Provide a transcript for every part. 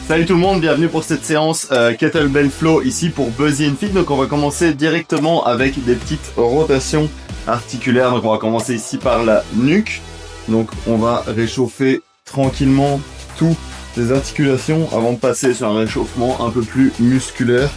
Salut tout le monde, bienvenue pour cette séance Kettlebell Flow ici pour Buzzy and Fit. Donc on va commencer directement avec des petites rotations articulaires. Donc on va commencer ici par la nuque. Donc on va réchauffer tranquillement toutes les articulations avant de passer sur un réchauffement un peu plus musculaire.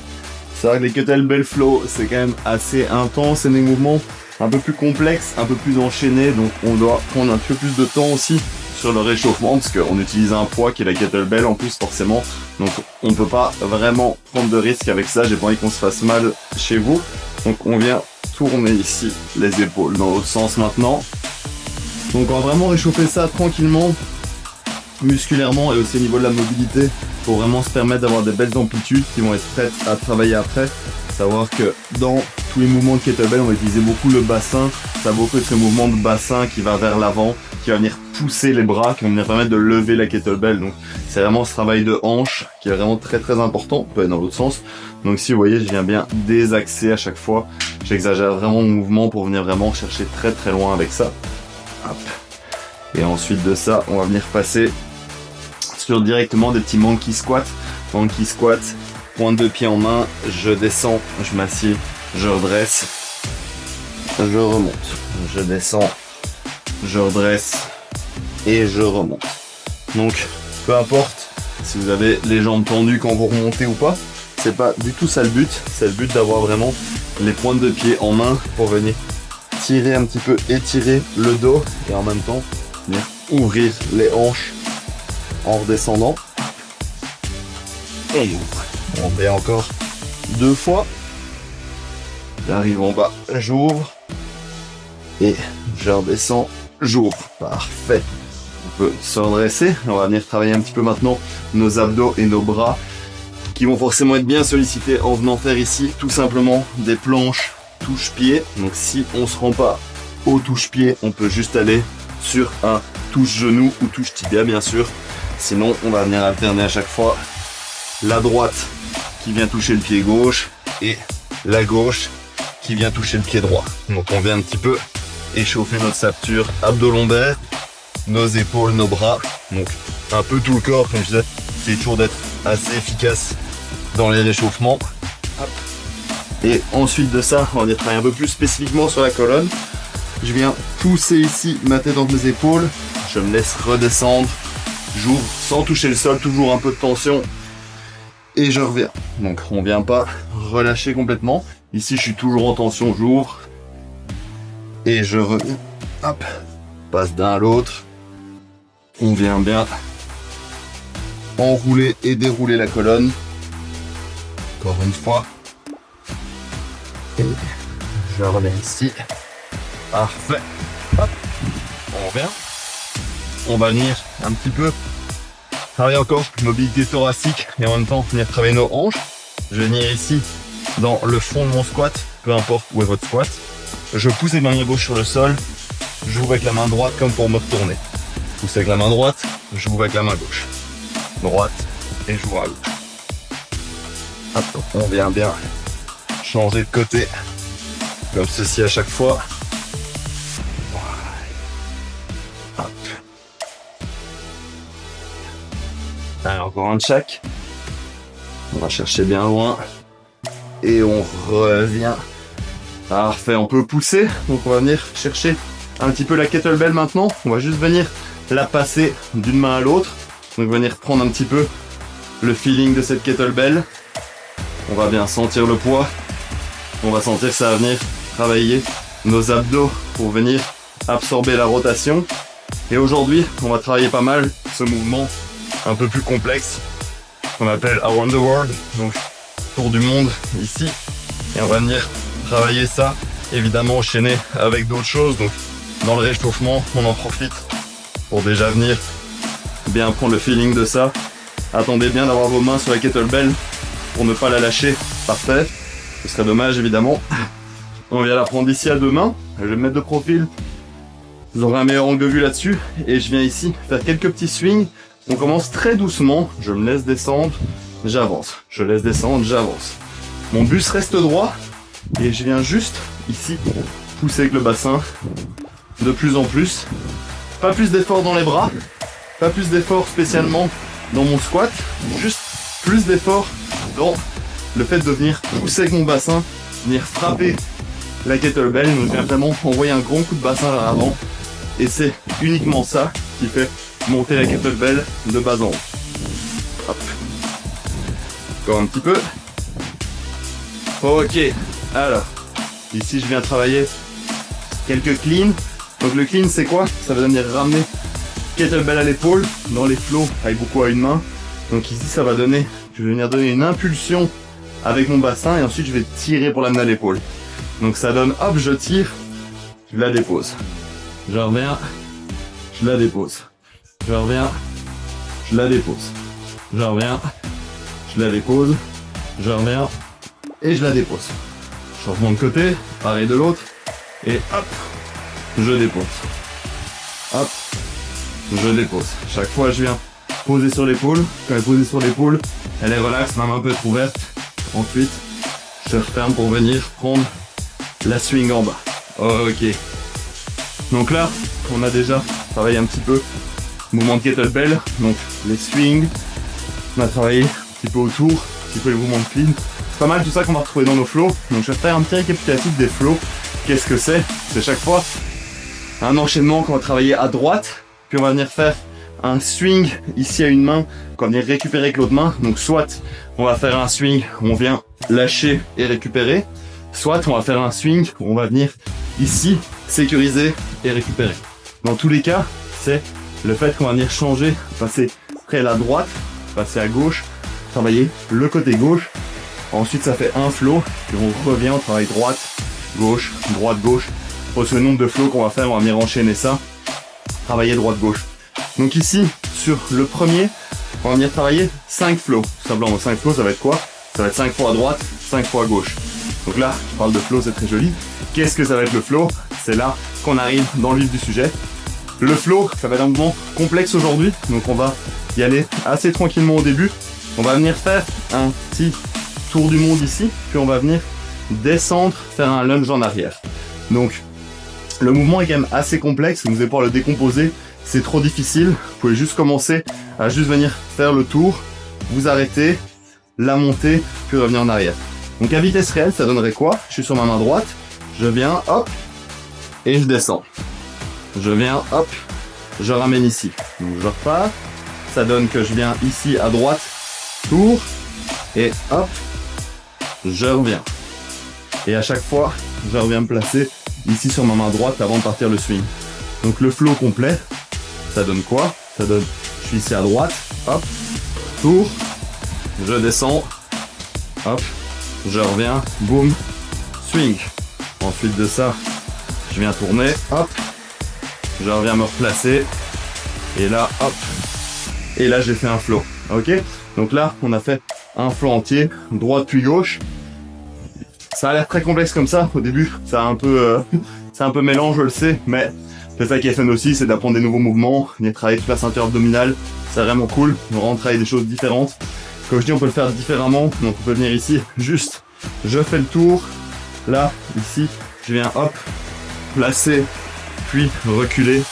C'est vrai que les Kettlebell Flow c'est quand même assez intense, c'est des mouvements un peu plus complexes, un peu plus enchaînés. Donc on doit prendre un peu plus de temps aussi sur le réchauffement parce qu'on utilise un poids qui est la kettlebell en plus forcément, donc on peut pas vraiment prendre de risques avec ça. J'ai pas envie qu'on se fasse mal chez vous, donc on vient tourner ici les épaules dans l'autre sens maintenant. Donc on va vraiment réchauffer ça tranquillement musculairement et aussi au niveau de la mobilité pour vraiment se permettre d'avoir des belles amplitudes qui vont être prêtes à travailler après. Savoir que dans tous les mouvements de kettlebell on va utiliser beaucoup le bassin, ça a beaucoup de ce mouvement de bassin qui va vers l'avant, qui va venir pousser les bras, qui va venir permettre de lever la kettlebell. Donc c'est vraiment ce travail de hanche qui est vraiment très important. On peut aller dans l'autre sens. Donc si vous voyez, je viens bien désaxer à chaque fois. J'exagère vraiment mon mouvement pour venir vraiment chercher très loin avec ça. Hop. Et ensuite de ça, on va venir passer sur directement des petits monkey squats. Monkey squat, pointe de pied en main, je descends, je m'assieds, je redresse, je remonte, je descends, je redresse et je remonte. Donc peu importe si vous avez les jambes tendues quand vous remontez ou pas, c'est pas du tout ça le but. C'est le but d'avoir vraiment les pointes de pied en main pour venir tirer un petit peu, étirer le dos et en même temps venir ouvrir les hanches en redescendant. Et on met encore 2 fois. J'arrive en bas, j'ouvre et je redescends, j'ouvre. Parfait. On peut se redresser. On va venir travailler un petit peu maintenant nos abdos et nos bras qui vont forcément être bien sollicités en venant faire ici tout simplement des planches touche-pied. Donc si on se rend pas au touche-pied, on peut juste aller sur un touche-genou ou touche-tibia bien sûr. Sinon on va venir alterner à chaque fois la droite qui vient toucher le pied gauche et la gauche qui vient toucher le pied droit. Donc on vient un petit peu échauffer notre ceinture abdo-lombaire, nos épaules, nos bras, donc un peu tout le corps. Comme je disais, c'est toujours d'être assez efficace dans les réchauffements. Hop. Et ensuite de ça, on va venir travailler un peu plus spécifiquement sur la colonne. Je viens pousser ici ma tête entre mes épaules, je me laisse redescendre, j'ouvre sans toucher le sol, toujours un peu de tension. Et je reviens. Donc on vient pas relâcher complètement. Ici je suis toujours en tension, j'ouvre. Et je reviens. Hop. Passe d'un à l'autre. On vient bien enrouler et dérouler la colonne. Encore une fois. Et je reviens ici. Parfait. Hop. On revient. On va venir un petit peu travailler encore mobilité thoracique et en même temps venir travailler nos hanches. Je vais venir ici dans le fond de mon squat, peu importe où est votre squat. Je pousse avec ma main gauche sur le sol, j'ouvre avec la main droite comme pour me retourner. Je pousse avec la main droite, j'ouvre avec la main gauche. Droite et j'ouvre à gauche. Hop, on vient bien changer de côté comme ceci à chaque fois. Hop. Allez, encore un de chaque. On va chercher bien loin. Et on revient. Parfait, on peut pousser. Donc on va venir chercher un petit peu la kettlebell maintenant. On va juste venir la passer d'une main à l'autre. Donc venir prendre un petit peu le feeling de cette kettlebell. On va bien sentir le poids. On va sentir que ça va venir travailler nos abdos pour venir absorber la rotation. Et aujourd'hui, on va travailler pas mal ce mouvement un peu plus complexe qu'on appelle Around the World, donc tour du monde ici, et on va venir travailler ça évidemment enchaîné avec d'autres choses. Donc dans le réchauffement on en profite pour déjà venir bien prendre le feeling de ça. Attendez bien d'avoir vos mains sur la kettlebell pour ne pas la lâcher. Parfait, ce serait dommage évidemment. On vient la prendre ici à 2 mains, je vais me mettre de profil, vous aurez un meilleur angle de vue là-dessus, et je viens ici faire quelques petits swings. On commence très doucement, je me laisse descendre, j'avance, je laisse descendre, j'avance. Mon buste reste droit et je viens juste ici pousser avec le bassin de plus en plus. Pas plus d'effort dans les bras, pas plus d'effort spécialement dans mon squat, juste plus d'effort dans le fait de venir pousser avec mon bassin, venir frapper la kettlebell. Donc je viens vraiment envoyer un grand coup de bassin vers l'avant. Et c'est uniquement ça qui fait monter la kettlebell de bas en haut. Hop. Encore un petit peu. Ok. Alors, ici je viens travailler quelques cleans. Donc le clean c'est quoi? Ça va venir ramener kettlebell à l'épaule dans les flows avec beaucoup à une main. Donc ici ça va donner, je vais venir donner une impulsion avec mon bassin et ensuite je vais tirer pour l'amener à l'épaule. Donc ça donne, hop, je tire, je la dépose. Je reviens, je la dépose. Je reviens, je la dépose. Je reviens, je la dépose. Je reviens et je la dépose. Changement de côté, pareil de l'autre. Et hop, je dépose. Hop, je dépose. Chaque fois je viens poser sur l'épaule. Quand elle est posée sur l'épaule, elle est relaxe, ma main peut être ouverte. Ensuite, je referme pour venir prendre la swing en bas. Ok. Donc là, on a déjà travaillé un petit peu mouvement de kettlebell, donc les swings. On a travaillé un petit peu autour, un petit peu les mouvements de clean. C'est pas mal tout ça qu'on va retrouver dans nos flows. Donc je vais faire un petit récapitulatif des flows. Qu'est-ce que c'est? C'est chaque fois un enchaînement qu'on va travailler à droite, puis on va venir faire un swing ici à une main qu'on va venir récupérer avec l'autre main. Donc soit on va faire un swing où on vient lâcher et récupérer, soit on va faire un swing où on va venir ici sécuriser et récupérer. Dans tous les cas, c'est le fait qu'on va venir changer, passer près à la droite, passer à gauche, travailler le côté gauche. Ensuite ça fait un flow, puis on revient, on travaille droite, gauche, droite, gauche. Pour ce nombre de flows qu'on va faire, on va venir enchaîner ça, travailler droite, gauche. Donc ici, sur le premier, on va venir travailler 5 flows. Tout simplement, 5 flows, ça va être quoi? Ça va être 5 fois à droite, 5 fois à gauche. Donc là, je parle de flow, c'est très joli. Qu'est-ce que ça va être le flow? C'est là qu'on arrive dans le vif du sujet. Le flow, ça va être un mouvement complexe aujourd'hui. Donc on va y aller assez tranquillement au début. On va venir faire un petit tour du monde ici. Puis on va venir descendre, faire un lunge en arrière. Donc le mouvement est quand même assez complexe. Vous allez pouvoir le décomposer. C'est trop difficile. Vous pouvez juste commencer à juste venir faire le tour, vous arrêter, la montée, puis revenir en arrière. Donc à vitesse réelle, ça donnerait quoi? Je suis sur ma main droite, je viens, hop, et je descends. Je viens, hop, je ramène ici. Donc je repars, ça donne que je viens ici à droite, tour, et hop, je reviens. Et à chaque fois, je reviens me placer ici sur ma main droite avant de partir le swing. Donc le flow complet, ça donne quoi? Ça donne, je suis ici à droite, hop, tour, je descends, hop, je reviens, boum, swing. Ensuite de ça, je viens tourner, hop, je reviens me replacer, et là, hop, et là j'ai fait un flow, ok? Donc là, on a fait un flow entier, droite puis gauche. Ça a l'air très complexe comme ça, au début, c'est un peu mélange, je le sais, mais c'est ça qui est fun aussi, c'est d'apprendre des nouveaux mouvements, venir travailler toute la ceinture abdominale, c'est vraiment cool, on rentre travailler des choses différentes. Comme je dis, on peut le faire différemment, donc on peut venir ici, juste, je fais le tour, là, ici, je viens, hop, placer, puis reculer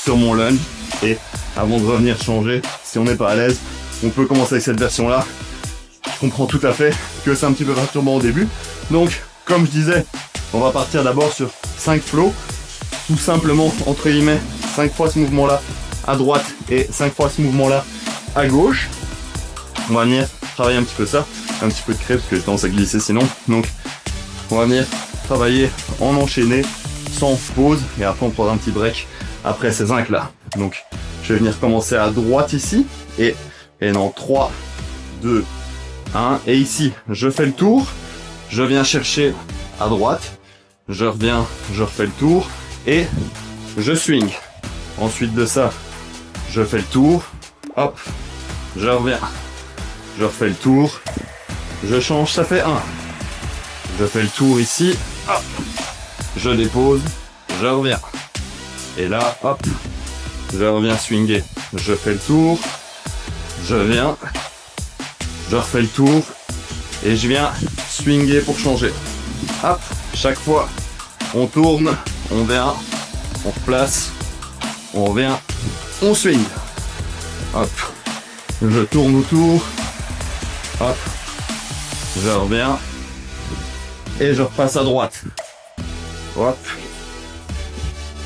sur mon lunge, et avant de revenir changer, si on n'est pas à l'aise, on peut commencer avec cette version-là. Je comprends tout à fait que c'est un petit peu perturbant au début, donc, comme je disais, on va partir d'abord sur 5 flows, tout simplement, entre guillemets, 5 fois ce mouvement-là à droite et 5 fois ce mouvement-là à gauche. On va venir travailler un petit peu ça, un petit peu de crêpe parce que j'ai tendance à glisser sinon. Donc, on va venir travailler en enchaîné, sans pause, et après on prendra un petit break après ces 5-là. Donc, je vais venir commencer à droite ici, et dans 3, 2, 1, et ici, je fais le tour, je viens chercher à droite, je reviens, je refais le tour, et je swing. Ensuite de ça, je fais le tour, hop, je reviens, je refais le tour, je change, ça fait 1. Je fais le tour ici, hop, je dépose, je reviens. Et là, hop, je reviens swinger. Je fais le tour, je viens, je refais le tour, et je viens swinger pour changer. Hop, chaque fois, on tourne, on vient, on replace, on revient, on swing. Hop, je tourne autour, hop, je reviens, et je repasse à droite, hop,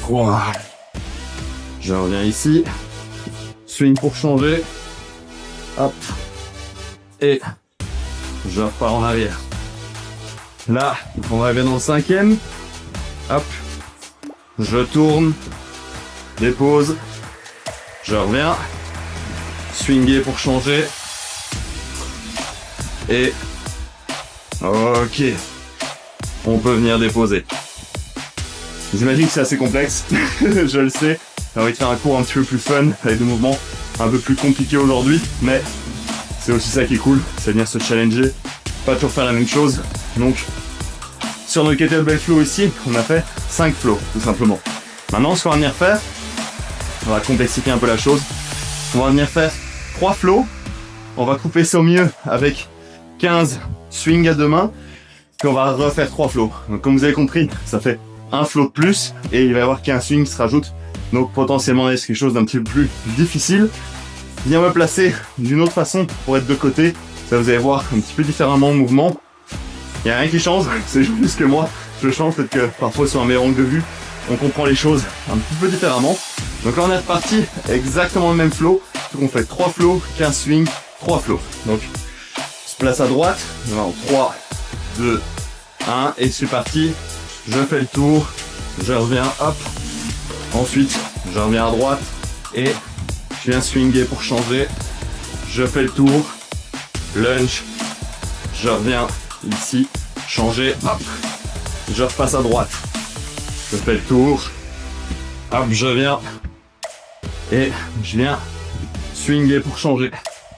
voilà. Je reviens ici, swing pour changer, hop, et je repars en arrière. Là, on va arriver dans le 5e, hop, je tourne, dépose, je reviens, swinger pour changer, et ok, on peut venir déposer. J'imagine que c'est assez complexe, je le sais, j'ai envie de faire un cours un petit peu plus fun, avec des mouvements un peu plus compliqués aujourd'hui, mais c'est aussi ça qui est cool, c'est venir se challenger, pas toujours faire la même chose. Donc, sur nos kettlebell flow ici, on a fait 5 flows, tout simplement. Maintenant, ce qu'on va venir faire, on va complexifier un peu la chose, on va venir faire 3 flows, on va couper ça au mieux avec 15 swings à deux mains, puis on va refaire 3 flows. Donc, comme vous avez compris, ça fait un flow de plus, et il va y avoir 15 swings qui se rajoutent. Donc potentiellement c'est quelque chose d'un petit peu plus difficile. Bien me placer d'une autre façon pour être de côté, ça vous allez voir un petit peu différemment le mouvement. Il n'y a rien qui change, c'est juste que moi je change, peut-être que parfois sur un meilleur angle de vue on comprend les choses un petit peu différemment. Donc là on est reparti exactement le même flow, donc on fait 3 flows, 15 swings, 3 flows. Donc je se place à droite, alors 3, 2, 1 et c'est parti. Je fais le tour, je reviens, hop. Ensuite, je reviens à droite et je viens swinger pour changer. Je fais le tour, lunge, je reviens ici, changer, hop. Je repasse à droite. Je fais le tour, hop, je viens et je viens swinger pour changer.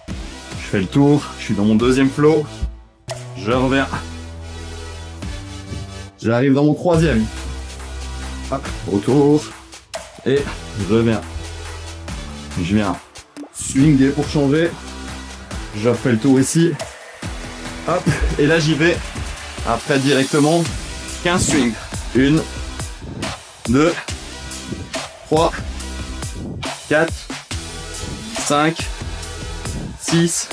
Je fais le tour, je suis dans mon deuxième flow, je reviens. J'arrive dans mon troisième. Hop, autour. Et je viens. Je viens swinger pour changer. Je fais le tour ici. Hop. Et là j'y vais. Après directement 15 swings. 1, 2, 3, 4, 5, 6,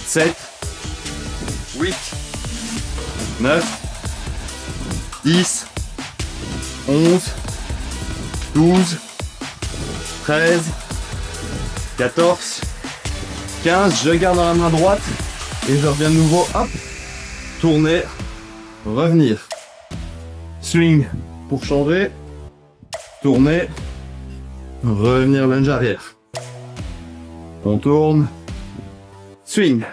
7, 8, 9, 10, 11, 12, 13, 14, 15, je garde dans la main droite et je reviens de nouveau, hop, tourner, revenir, swing pour changer, tourner, revenir lunge arrière, on tourne, swing,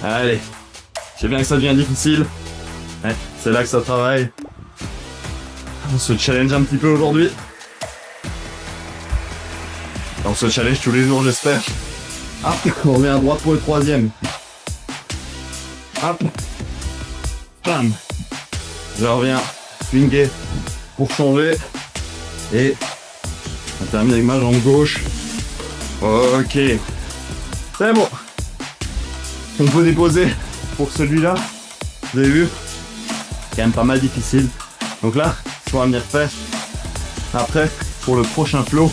allez, je sais bien que ça devient difficile. Ouais, c'est là que ça travaille. On se challenge un petit peu aujourd'hui. On se challenge tous les jours, j'espère. Hop, on revient à droite pour le troisième. Hop, bam. Je reviens swinger pour changer. Et on termine avec ma jambe gauche. Ok. C'est bon. On peut déposer pour celui-là. Vous avez vu? Quand même pas mal difficile. Donc là, ce qu'on va venir faire après pour le prochain flow,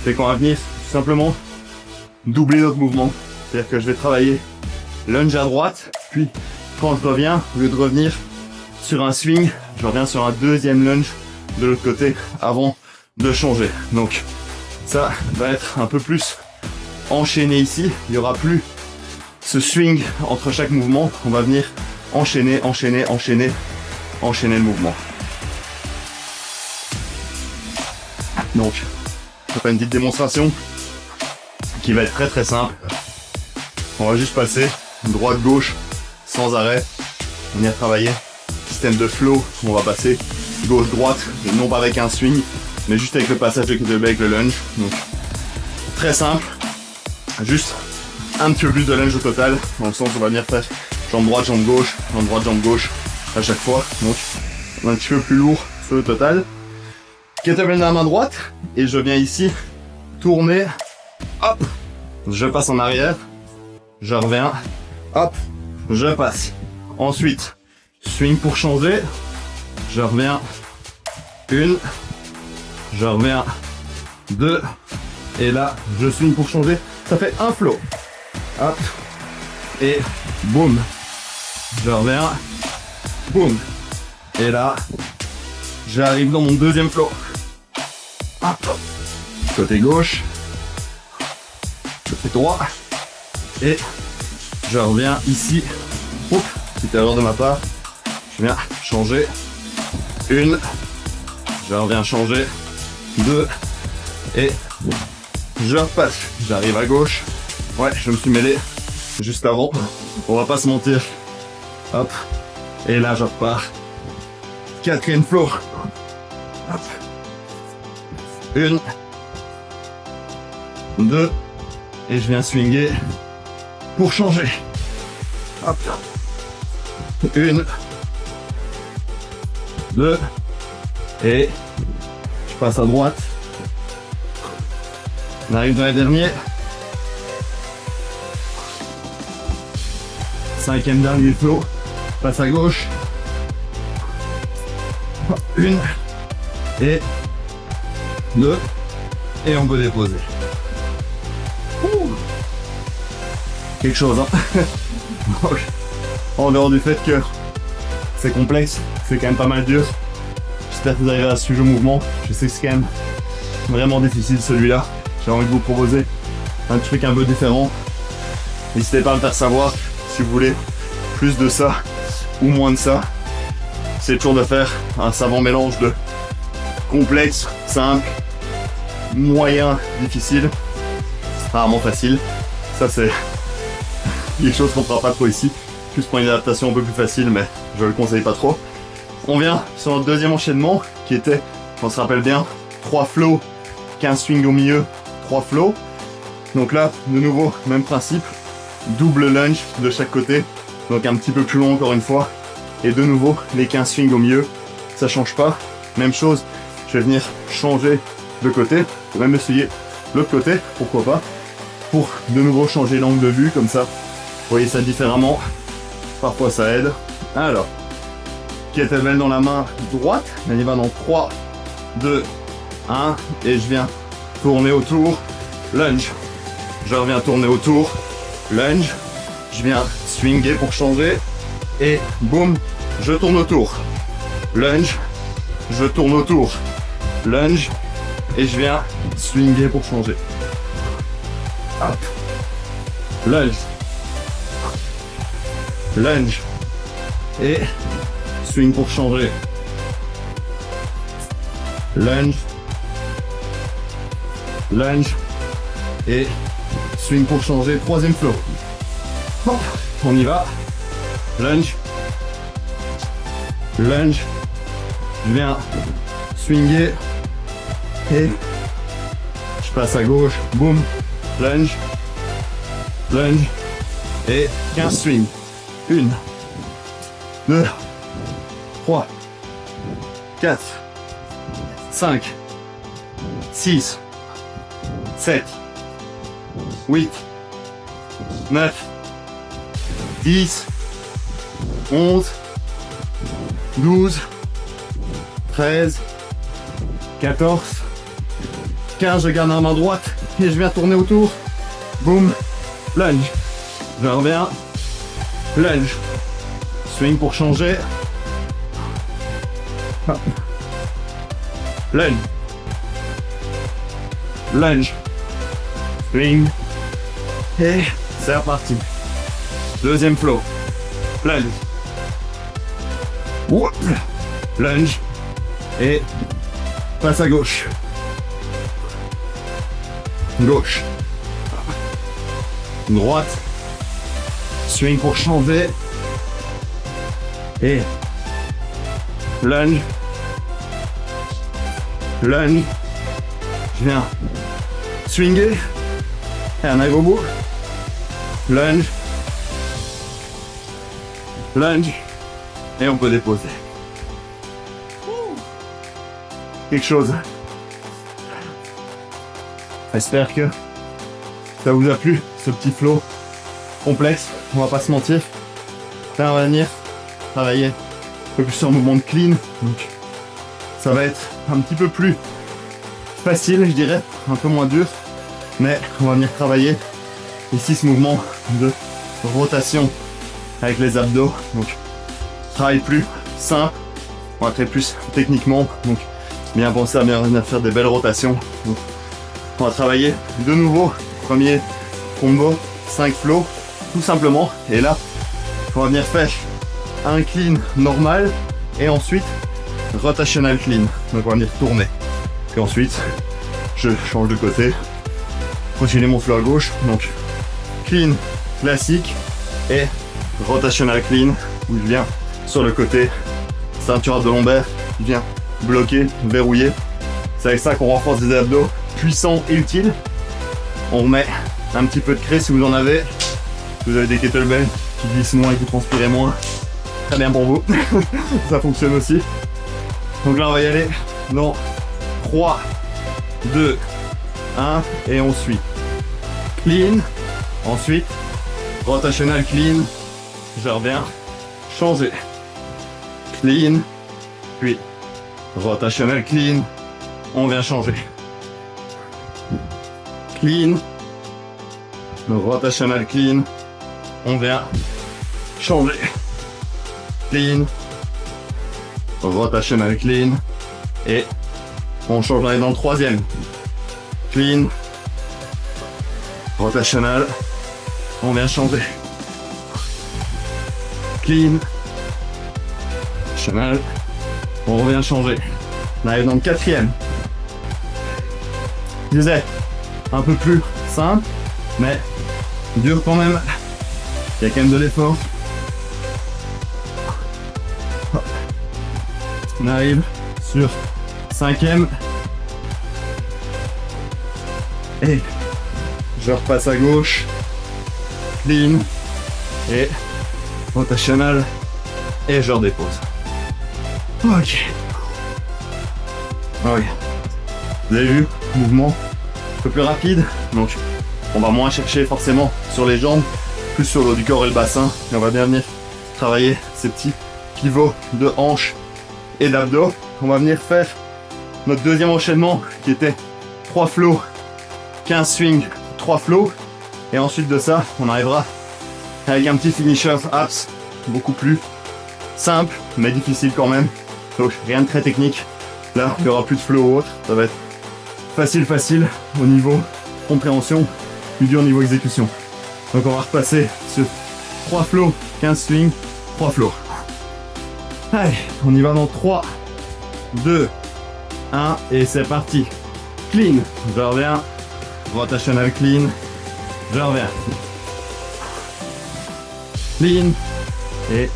c'est qu'on va venir tout simplement doubler notre mouvement. C'est-à-dire que je vais travailler lunge à droite, puis quand je reviens, au lieu de revenir sur un swing, je reviens sur un deuxième lunge de l'autre côté avant de changer. Donc ça va être un peu plus enchaîné ici. Il n'y aura plus ce swing entre chaque mouvement. On va venir enchaîner, enchaîner, enchaîner, enchaîner le mouvement. Donc, je fais une petite démonstration qui va être très très simple. On va juste passer droite-gauche sans arrêt. On vient travailler système de flow. On va passer gauche-droite, non pas avec un swing, mais juste avec le passage avec le lunge. Donc, très simple. Juste un petit peu plus de lunge au total. Dans le sens où on va venir faire jambe droite, jambe gauche à chaque fois. Donc, on est un petit peu plus lourd sur le total. Kettlebell dans la main droite et je viens ici tourner, hop, je passe en arrière, je reviens, hop, je passe. Ensuite, swing pour changer, je reviens, 1, je reviens, 2, Et là, je swing pour changer. Ça fait un flow. Hop. Et boum. Je reviens. Boum. Et là, j'arrive dans mon deuxième flow. Hop. Côté gauche. Côté droit. Et je reviens ici. Oups, petite erreur de ma part. Je viens changer. Une. Je reviens changer. Deux. Et je repasse. J'arrive à gauche. Ouais, je me suis mêlé juste avant. On va pas se mentir. Hop. Et là, je repars. Quatrième flow. Hop. Une. Deux. Et je viens swinger pour changer. Hop. Une. Deux. Et je passe à droite. On arrive dans les derniers. Cinquième dernier flow. Passe à gauche. Une. Et deux. Et on peut déposer. Quelque chose, hein. En dehors du fait que c'est complexe, c'est quand même pas mal dur. J'espère que vous arrivez à suivre le mouvement. Je sais que c'est quand même vraiment difficile celui-là. J'ai envie de vous proposer un truc un peu différent. N'hésitez pas à me faire savoir si vous voulez plus de ça ou moins de ça. C'est toujours de faire un savant mélange de complexe, simple, moyen, difficile, rarement facile. Ça c'est quelque chose qu'on fera pas trop ici. Juste pour une adaptation un peu plus facile, mais je le conseille pas trop. On vient sur notre deuxième enchaînement qui était, on se rappelle bien, 3 flows, 15 swings au milieu, 3 flows. Donc là, de nouveau, même principe, double lunge de chaque côté, donc un petit peu plus long encore une fois. Et de nouveau, les 15 swings au milieu, ça change pas. Même chose, je vais venir changer de côté, ou même essayer l'autre côté, pourquoi pas, pour de nouveau changer l'angle de vue, comme ça, vous voyez ça différemment. Parfois ça aide. Alors, kettlebell dans la main droite, on y va dans 3, 2, 1, et je viens tourner autour, lunge. Je reviens tourner autour, lunge. Je viens swinger pour changer, et boum, je tourne autour. Lunge, je tourne autour. Lunge, et je viens swinger pour changer. Hop. Lunge. Lunge. Et swing pour changer. Lunge. Lunge. Et swing pour changer. Troisième flow. Hop. On y va. Lunge. Lunge. Je viens swinger. Et je passe à gauche. Boum. Lunge. Lunge. Et 15 swings. 1, 2, 3, 4, 5, 6, 7, 8, 9, 10, 11, 12, 13, 14, 15, je garde la main droite et je viens tourner autour. Boum, lunge. Je reviens. Lunge. Swing pour changer. Hop. Lunge. Lunge. Swing. Et c'est reparti. Deuxième flow. Lunge. Oup. Lunge. Et passe à gauche. Gauche. Droite. Swing pour changer. Et lunge. Lunge. Je viens swinger. Et on arrive au bout. Lunge. Lunge. Et on peut déposer. Quelque chose. J'espère que ça vous a plu, ce petit flow complexe, on va pas se mentir. Là on va venir travailler un peu plus sur le mouvement de clean, donc ça va être un petit peu plus facile, je dirais, un peu moins dur. mais on va venir travailler ici ce mouvement de rotation avec les abdos. Donc travail plus simple, on va très plus techniquement, donc bien penser à bien faire des belles rotations. Donc, on va travailler de nouveau, premier combo, 5 flows, tout simplement. Et là, on va venir faire un clean normal et ensuite rotational clean. Donc on va venir tourner. Et ensuite, je change de côté. Continuez mon flow à gauche. Donc clean classique et rotational clean où je viens sur le côté, ceinture abdo-lombaire, je viens bloquer, verrouiller. C'est avec ça qu'on renforce des abdos puissants et utiles. On remet un petit peu de craie si vous en avez. Si vous avez des kettlebells qui glissent moins et qui transpirez moins, très bien pour vous. Ça fonctionne aussi. Donc là on va y aller dans 3, 2, 1 et on suit. Clean, ensuite rotational clean, je reviens, changer. Clean, puis rotational clean, on vient changer. Clean, rotational clean, on vient changer. Clean, rotational clean, et on change dans le troisième. Clean, rotational, on vient changer. Clean, rotational, on revient changer. On arrive dans le quatrième. Je disais, un peu plus simple, mais dur quand même. Il y a quand même de l'effort. On arrive sur cinquième. Et je repasse à gauche. Clean. Et rotational. Et je redépose. Ok. Ok. Vous avez vu, mouvement un peu plus rapide. Donc on va moins chercher forcément sur les jambes, plus sur le haut du corps et le bassin. Et on va bien venir travailler ces petits pivots de hanches et d'abdos. On va venir faire notre deuxième enchaînement qui était 3 flows, 15 swings, 3 flows. Et ensuite de ça, on arrivera avec un petit finisher abs beaucoup plus simple, mais difficile quand même. Donc rien de très technique. Là, il n'y aura plus de flow ou autre. Ça va être facile au niveau compréhension, plus dur au niveau exécution. Donc on va repasser sur 3 flows, 15 swings, 3 flows. Allez, on y va dans 3, 2, 1 et c'est parti. Clean, je reviens. Rotational clean, je reviens. Clean et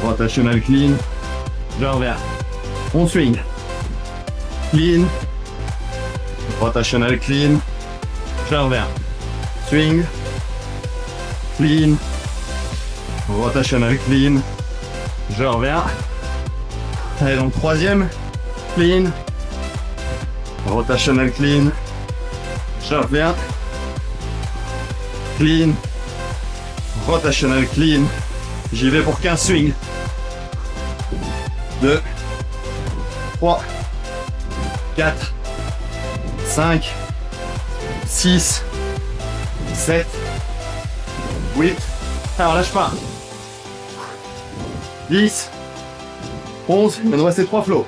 rotational clean, je reviens. On swing. Clean, rotational clean, je reviens. Swing, clean, rotational clean, je reviens. Allez, donc troisième, clean, rotational clean, je reviens. Clean, rotational clean, j'y vais pour 15 swings. 2, 3, 4, 5, 6, 7, 8, alors lâche pas. 10, 11, il nous reste 3 flows.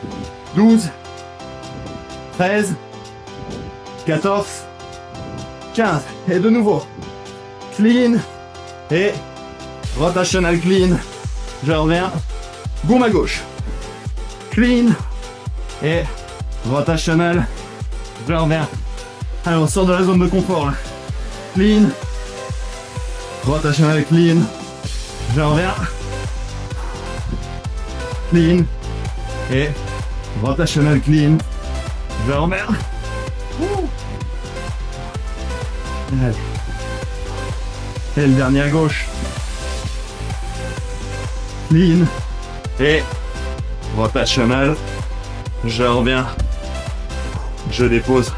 12, 13, 14, 15. Et de nouveau. Clean et rotational clean. Je reviens. Boum à gauche. Clean et rotational. Je reviens. Allez, on sort de la zone de confort là. Clean. Rotational clean. Je reviens. Clean et rotational clean. Je reviens. Allez. Et le dernier à gauche. Clean et rotational. Je reviens. Je dépose.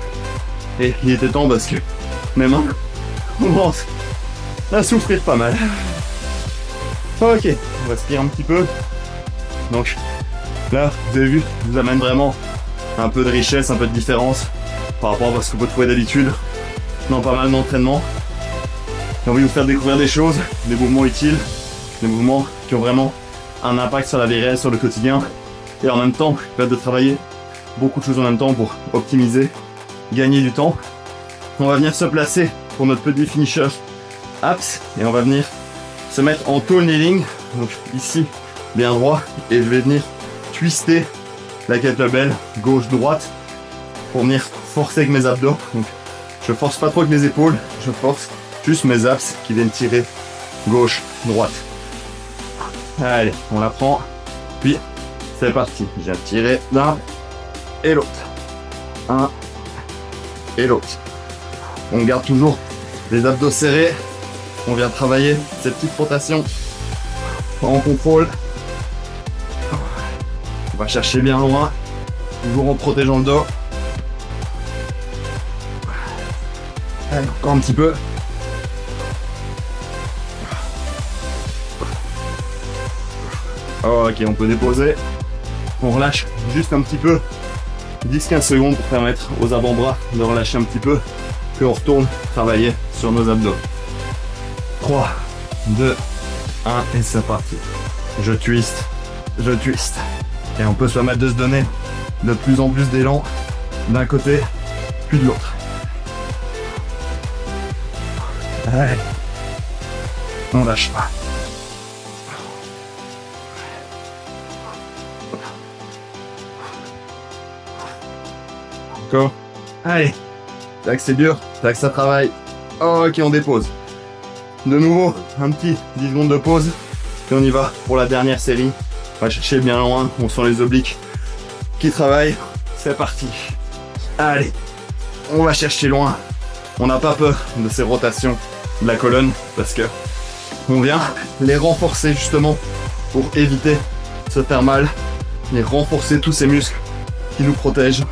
Et il était temps parce que mes mains commencent à souffrir pas mal. Ok, on respire un petit peu. Donc là, vous avez vu, je vous amène vraiment un peu de richesse, un peu de différence par rapport à ce que vous trouvez d'habitude. dans pas mal d'entraînements. J'ai envie de vous faire découvrir des choses, des mouvements utiles, des mouvements qui ont vraiment un impact sur la vie réelle, sur le quotidien. Et en même temps, de travailler beaucoup de choses en même temps pour optimiser, gagner du temps. On va venir se placer pour notre petit finisher abs et on va venir se mettre en toe kneeling. Donc ici, bien droit, et je vais venir twister la kettlebell gauche-droite pour venir forcer avec mes abdos. Donc je force pas trop avec mes épaules, je force juste mes abs qui viennent tirer gauche-droite. Allez, on la prend, puis c'est parti. Je viens tirer d'un et l'autre. Un et l'autre. On garde toujours les abdos serrés. On vient travailler ces petites rotations en contrôle. On va chercher bien loin, toujours en protégeant le dos. Allez, encore un petit peu. Ok, on peut déposer. On relâche juste un petit peu. 10-15 secondes pour permettre aux avant-bras de relâcher un petit peu. Puis on retourne travailler sur nos abdos. 3, 2, 1 et c'est parti. Je twist. Et on peut se permettre de se donner de plus en plus d'élan d'un côté puis de l'autre. Allez. On lâche pas. Encore. Allez. Tac, c'est dur. Tac, ça travaille. Ok, on dépose. De nouveau, un petit 10 secondes de pause. Puis on y va pour la dernière série. On va chercher bien loin. On sent les obliques qui travaillent. C'est parti. Allez. On va chercher loin. On n'a pas peur de ces rotations de la colonne parce que on vient les renforcer justement pour éviter de se faire mal et renforcer tous ces muscles qui nous protègent.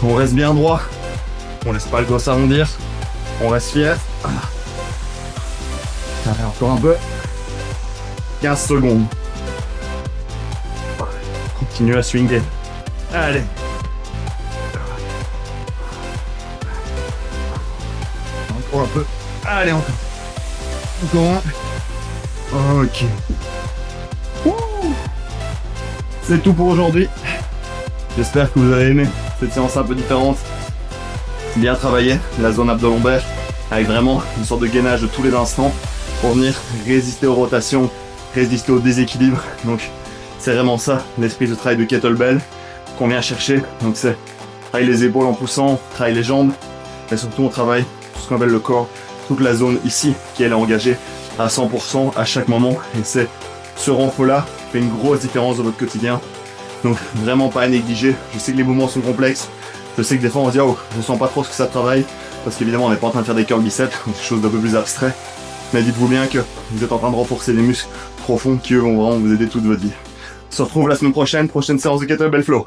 On reste bien droit. On laisse pas le dos s'arrondir. On reste fier. Allez, encore un peu. 15 secondes. Continue à swinger. Allez. Encore un peu. Allez, encore. Encore un. Ok. C'est tout pour aujourd'hui. J'espère que vous avez aimé cette séance un peu différente. Bien travailler la zone abdo-lombaire avec vraiment une sorte de gainage de tous les instants pour venir résister aux rotations, résister au déséquilibre. Donc c'est vraiment ça l'esprit de travail de kettlebell qu'on vient chercher. Donc c'est travailler les épaules en poussant, travailler les jambes et surtout on travaille tout ce qu'on appelle le corps, toute la zone ici qui elle est engagée à 100% à chaque moment et c'est ce renfort là qui fait une grosse différence dans votre quotidien. Donc vraiment pas à négliger. Je sais que les mouvements sont complexes. Je sais que des fois on se dit oh je sens pas trop ce que ça travaille parce qu'évidemment on n'est pas en train de faire des curl biceps, donc c'est quelque chose d'un peu plus abstrait. Mais dites-vous bien que vous êtes en train de renforcer des muscles profonds qui eux vont vraiment vous aider toute votre vie. On se retrouve la semaine prochaine séance de kettlebell flow.